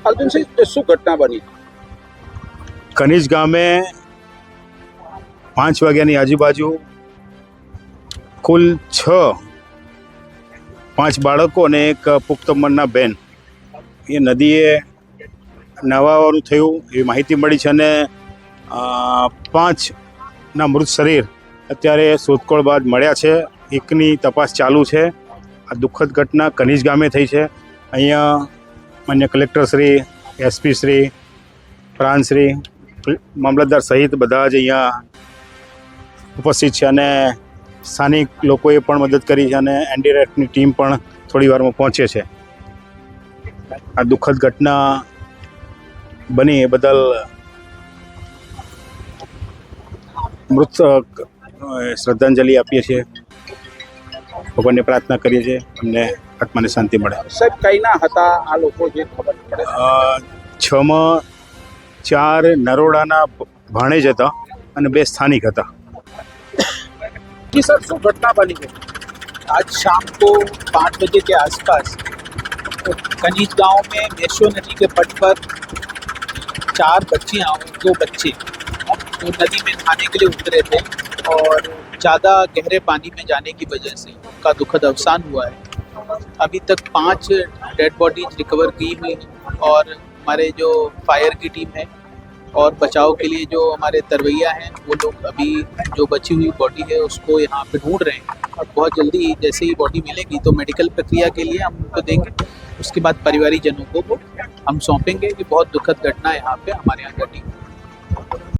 અર્જુનસિંહ, શું ઘટના બની? કનિજ ગામે 5 વાગ્યાની આજુબાજુ કુલ 5 બાળકો અને એક પુખ્ત ઉંમરના બેન એ નદીએ નહાવાનું થયું એવી માહિતી મળી છે અને 5ના મૃત શરીર અત્યારે શોધખોળ બાદ મળ્યા છે. એકની તપાસ ચાલુ છે. આ દુઃખદ ઘટના કનિજ ગામે થઈ છે. અહીંયા માન્ય કલેક્ટરશ્રી, એસપી શ્રી, પ્રાંતશ્રી, મામલતદાર સહિત બધા જ અહીંયા ઉપસ્થિત છે અને સ્થાનિક લોકોએ પણ મદદ કરી છે અને એનડીઆરએફની ટીમ પણ થોડી વારમાં પહોંચે છે. આ દુઃખદ ઘટના બની એ બદલ મૃત શ્રદ્ધાંજલિ આપીએ છીએ. ભગવાનને પ્રાર્થના કરીએ છીએ અમને આત્માને શાંતિ મળે. સાહેબ, કઈના હતા આ લોકો, જે ખબર પડે? 6માં 4 નરોડાના ભાણેજ હતા અને 2 સ્થાનિક હતા. जी सर, શું ઘટના બની ગઈ? आज शाम को 5 बजे के आसपास कनीज गांव में मेशो नदी के पट पर 4 बच्चियाँ और 2 बच्चे तो नदी में नहाने के लिए उतरे थे और ज़्यादा गहरे पानी में जाने की वजह से उनका दुखद अवसान हुआ है. अभी तक 5 डेड बॉडीज रिकवर की हुई हैं और हमारे जो फायर की टीम है और बचाव के लिए जो हमारे तरवैया हैं वो लोग अभी जो बची हुई बॉडी है उसको यहाँ पे ढूंढ रहे हैं और बहुत जल्दी जैसे ही बॉडी मिलेगी तो मेडिकल प्रक्रिया के लिए हम उनको देंगे. उसके बाद परिवारीजनों को वो हम सौंपेंगे कि बहुत दुखद घटना यहाँ पे हमारे यहाँ घटी.